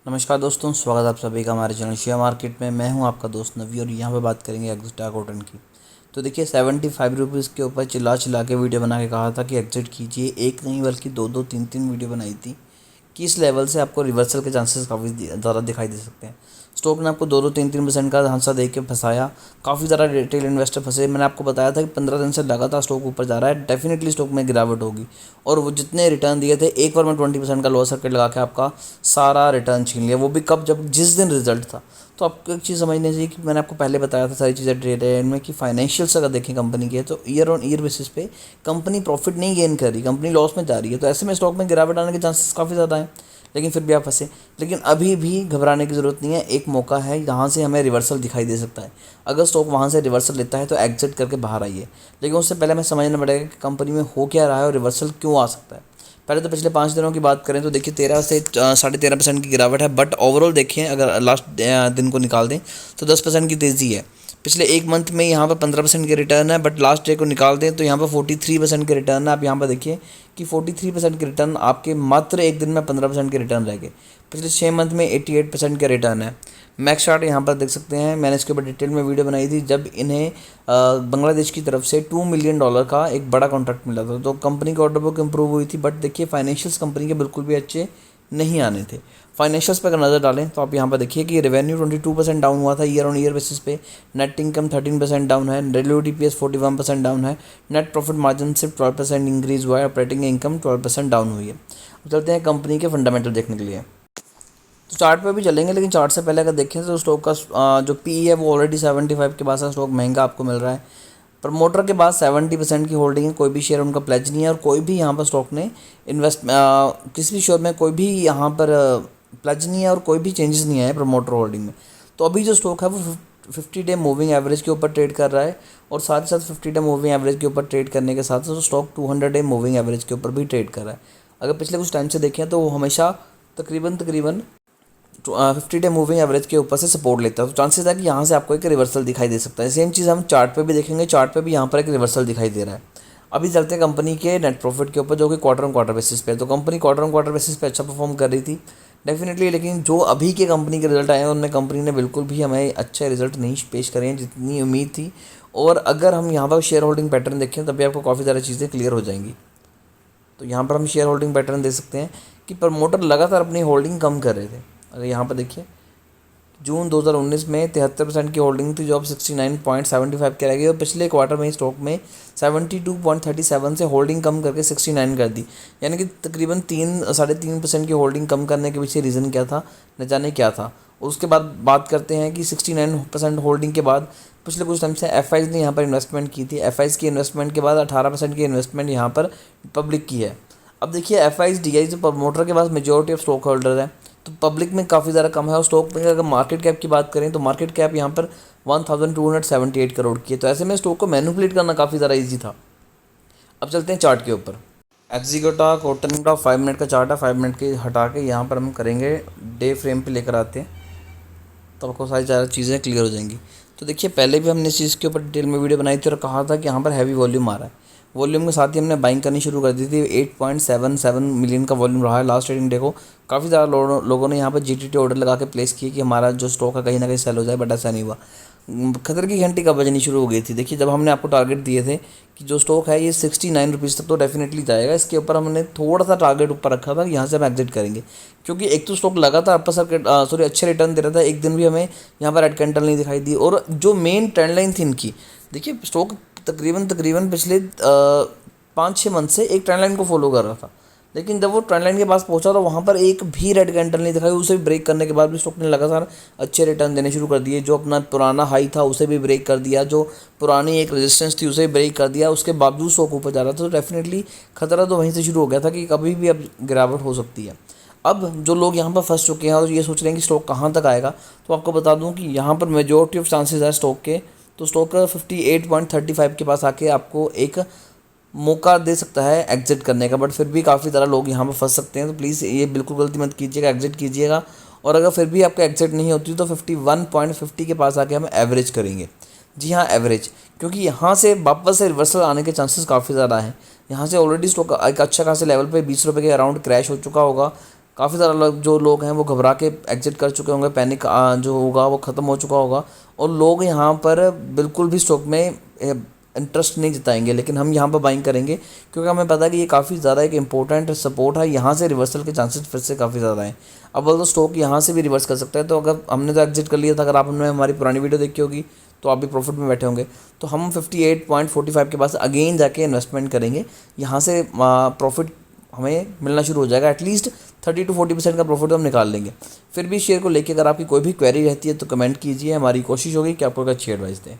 नमस्कार दोस्तों, स्वागत है आप सभी का हमारे चैनल शेयर मार्केट में। मैं हूं आपका दोस्त नवी और यहाँ पे बात करेंगे एग्जिट कॉटन की। तो देखिए 75 रुपीज़ के ऊपर चिल्ला चिल्ला के वीडियो बना के कहा था कि एग्जिट कीजिए। एक नहीं बल्कि दो दो तीन तीन वीडियो बनाई थी कि इस लेवल से आपको रिवर्सल के चांसेस काफ़ी ज़्यादा दिखाई दे सकते हैं। स्टॉक ने आपको 2-3% का हादसा दे के फंसाया। काफ़ी ज़्यादा रिटेल इन्वेस्टर फंसे। मैंने आपको बताया था कि 15 दिन से लगातार स्टॉक ऊपर जा रहा है, डेफिनेटली स्टॉक में गिरावट होगी। और वो जितने रिटर्न दिए थे, एक बार में 20% का लॉस सर्किट लगा के आपका सारा रिटर्न छीन लिया। वो भी कब? जब जिस दिन रिजल्ट था। तो आपको एक चीज़ समझनी चाहिए कि मैंने आपको पहले बताया था सारी चीज़ें ट्रेड में कि फाइनेंशियल्स अगर देखें कंपनी के, तो ईयर ऑन ईयर बेसिस पे कंपनी प्रॉफिट नहीं गेन कर रही, कंपनी लॉस में जा रही है। तो ऐसे में स्टॉक में गिरावट आने के चांसेस काफ़ी ज़्यादा हैं, लेकिन फिर भी आप फंसे। लेकिन अभी भी घबराने की ज़रूरत नहीं है, एक मौका है, यहाँ से हमें रिवर्सल दिखाई दे सकता है। अगर स्टॉक वहाँ से रिवर्सल लेता है तो एग्जिट करके बाहर आइए। लेकिन उससे पहले हमें समझना पड़ेगा कि कंपनी में हो क्या रहा है और रिवर्सल क्यों आ सकता है। पहले तो पिछले 5 दिनों की बात करें तो देखिए 13 से 13.5% की गिरावट है। बट ओवरऑल देखें, अगर लास्ट दिन को निकाल दें तो 10% की तेज़ी है। पिछले एक मंथ में यहाँ पर 15% के रिटर्न है, बट लास्ट डे को निकाल दें तो यहाँ पर 43% के रिटर्न है। आप यहाँ पर देखिए कि 43% के रिटर्न आपके मात्र एक दिन में 15% के रिटर्न रह गए। पिछले 6 मंथ में 88% के रिटर्न है। मैक्स चार्ट यहाँ पर देख सकते हैं, मैंने इसके ऊपर डिटेल में वीडियो बनाई थी जब इन्हें बांग्लादेश की तरफ से $2 मिलियन का एक बड़ा कॉन्ट्रैक्ट मिला था। तो कंपनी की ऑर्डर बुक इंप्रूव हुई थी। बट देखिए फाइनेंशियल्स कंपनी के बिल्कुल भी अच्छे नहीं आने थे। फाइनेंशियल्स पर अगर नज़र डालें तो आप यहाँ पर देखिए कि रेवेन्यू 22% डाउन हुआ था ईयर ऑन ईयर बेसिस पे। नेट इनकम 13% डाउन है। डिल्यूटेड EPS 41% डाउन है। नेट प्रॉफिट मार्जिन सिर्फ 12% इंक्रीज़ हुआ है। ऑपरेटिंग इनकम 12% डाउन हुई है। अब चलते हैं कंपनी के फंडामेंटल देखने के लिए। तो चार्ट पे भी चलेंगे, लेकिन चार्ट से पहले अगर देखें तो स्टॉक का जो पी है वो ऑलरेडी 75 के पास है। स्टॉक महंगा आपको मिल रहा है। प्रमोटर के पास 70% की होल्डिंग है। कोई भी शेयर उनका प्लेज नहीं है और कोई भी यहाँ पर स्टॉक ने किसी भी शेयर में कोई भी यहाँ पर प्लेज नहीं है और कोई भी चेंजेस नहीं आए प्रमोटर होल्डिंग में। तो अभी जो स्टॉक है वो 50 डे मूविंग एवरेज के ऊपर ट्रेड कर रहा है और साथ ही साथ 50 डे मूविंग एवरेज के ऊपर ट्रेड करने के साथ साथ स्टॉक 200 डे मूविंग एवरेज के ऊपर भी ट्रेड कर रहा है। अगर पिछले कुछ टाइम से देखें तो वो हमेशा तकरीबन 50 डे मूविंग एवरेज के ऊपर से सपोर्ट लेता है। तो चांसेस है कि यहाँ से आपको एक रिवर्सल दिखाई दे सकता है। सेम चीज़ हम चार्ट पे भी देखेंगे। चार्ट पे भी यहाँ पर एक रिवर्सल दिखाई दे रहा है। अभी चलते हैं कंपनी के नेट प्रॉफिट के ऊपर, जो कि क्वार्टर ऑन क्वार्टर बेसिस पे है। तो company quarter on quarter basis पे अच्छा परफॉर्म कर रही थी डेफिनेटली, लेकिन जो अभी के कंपनी के रिजल्ट आए हैं उनमें कंपनी ने बिल्कुल भी हमें अच्छे रिजल्ट नहीं पेश करे हैं जितनी उम्मीद थी। और अगर हम यहाँ पर शेयर होल्डिंग पैटर्न देखें तभी आपको काफ़ी सारी चीज़ें क्लियर हो जाएंगी। तो यहाँ पर हम शेयर होल्डिंग पैटर्न देख सकते हैं कि प्रमोटर लगातार अपनी होल्डिंग कम कर रहे थे। अगर यहाँ पर देखिए जून 2019 में 73% की होल्डिंग थी, जो अब 69.75 के रह गई और पिछले क्वार्टर में स्टॉक में 72.37 से होल्डिंग कम करके 69 कर दी। यानी कि तकरीबन 3-3.5% की होल्डिंग कम करने के पीछे रीज़न क्या था, न जाने क्या था। उसके बाद बात करते हैं कि 69% होल्डिंग के बाद पिछले कुछ टाइम से एफआईज ने यहाँ पर इन्वेस्टमेंट की थी। एफआईज की इन्वेस्टमेंट के बाद 18% की इन्वेस्टमेंट यहाँ पर पब्लिक की है। अब देखिए एफआईज डीआई जो प्रमोटर के पास मेजोरिटी ऑफ स्टॉक होल्डर है, तो पब्लिक में काफ़ी ज़्यादा कम है। और स्टॉक में अगर मार्केट कैप की बात करें तो मार्केट कैप यहाँ पर 1278 करोड़ की है। तो ऐसे में स्टॉक को मैनिपुलेट करना काफ़ी ज़्यादा ईजी था। अब चलते हैं चार्ट के ऊपर। एक्जिगोटा कॉटन का 5 मिनट का चार्ट है। 5 मिनट के हटा के यहाँ पर हम करेंगे डे फ्रेम पे लेकर आते हैं, तो आपको सारी ज़्यादा चीज़ें क्लियर हो जाएंगी। तो देखिए पहले भी हमने इस चीज़ के ऊपर डिटेल में वीडियो बनाई थी और कहा था कि यहाँ पर हैवी वॉल्यूम आ रहा है। वॉल्यूम के साथ ही हमने बाइंग करनी शुरू कर दी थी। 8.77 मिलियन का वॉल्यूम रहा है लास्ट ट्रेडिंग डे को। काफ़ी ज़्यादा लोगों ने यहाँ पर जीटीटी ऑर्डर लगा के प्लेस किए कि हमारा जो स्टॉक है कहीं ना कहीं सेल हो जाए, बट ऐसा नहीं हुआ। खतर की घंटी कब बजनी शुरू हो गई थी? देखिए जब हमने आपको टारगेट दिए थे कि जो स्टॉक है ये 69 रुपीज़ तक तो डेफिनेटली जाएगा, इसके ऊपर हमने थोड़ा सा टारगेट ऊपर रखा था, यहाँ से हम एग्जिट करेंगे। क्योंकि एक तो स्टॉक लगातार अपर सर्किट अच्छे रिटर्न दे रहा था, एक दिन भी हमें यहाँ पर रेड कैंडल नहीं दिखाई दी। और जो मेन ट्रेंड लाइन थी इनकी, देखिए स्टॉक तकरीबन पिछले 5-6 मंथ से एक ट्रेंड लाइन को फॉलो कर रहा था, लेकिन जब वो ट्रेंड लाइन के पास पहुंचा तो वहाँ पर एक भी रेड कैंडल नहीं दिखाई। उसे भी ब्रेक करने के बाद भी स्टॉक ने लगातार अच्छे रिटर्न देने शुरू कर दिए। जो अपना पुराना हाई था उसे भी ब्रेक कर दिया, जो पुरानी एक रेजिस्टेंस थी उसे भी ब्रेक कर दिया। उसके बावजूद स्टॉक ऊपर जा रहा था। तो डेफिनेटली खतरा तो वहीं से शुरू हो गया था कि कभी भी अब गिरावट हो सकती है। अब जो लोग यहाँ पर फंस चुके हैं और ये सोच रहे हैं कि स्टॉक कहाँ तक आएगा, तो आपको बता दूँ कि यहाँ पर मेजोरिटी ऑफ चांसेस है स्टॉक के। तो स्टॉक 58.35 के पास आके आपको एक मौका दे सकता है एग्जिट करने का। बट फिर भी काफ़ी ज़्यादा लोग यहाँ पर फंस सकते हैं। तो प्लीज़ ये बिल्कुल गलती मत कीजिएगा, एग्जिट कीजिएगा। और अगर फिर भी आपका एग्जिट नहीं होती तो 51.50 के पास आके हम एवरेज करेंगे। जी हाँ, एवरेज, क्योंकि यहाँ से वापस से रिवर्सल आने के चांसेस काफ़ी ज़्यादा हैं। यहाँ से ऑलरेडी स्टॉक एक अच्छा खासे लेवल पे 20 रुपये के अराउंड क्रैश हो चुका होगा। काफ़ी ज़्यादा जो लोग हैं वो घबरा के एग्जिट कर चुके होंगे, पैनिक जो होगा वो ख़त्म हो चुका होगा, और लोग यहाँ पर बिल्कुल भी स्टॉक में इंटरेस्ट नहीं जताएंगे। लेकिन हम यहाँ पर बाइंग करेंगे क्योंकि हमें पता है कि ये काफ़ी ज़्यादा एक इंपॉर्टेंट सपोर्ट है, यहाँ से रिवर्सल के चांसेस फिर से काफ़ी ज़्यादा हैं। अब तो स्टॉक यहाँ से भी रिवर्स कर सकता है, तो अगर हमने तो एग्जिट कर लिया था, अगर आपने हमारी पुरानी वीडियो देखी होगी तो आप भी प्रॉफिट में बैठे होंगे। तो हम 58.45 के पास अगेन जाके इन्वेस्टमेंट करेंगे, यहाँ से प्रॉफिट हमें मिलना शुरू हो जाएगा। एटलीस्ट 30 to 40% का प्रॉफिट तो हम निकाल लेंगे। फिर भी शेयर को लेके अगर आपकी कोई भी क्वेरी रहती है तो कमेंट कीजिए, हमारी कोशिश होगी कि आपको एक अच्छी एडवाइस दें।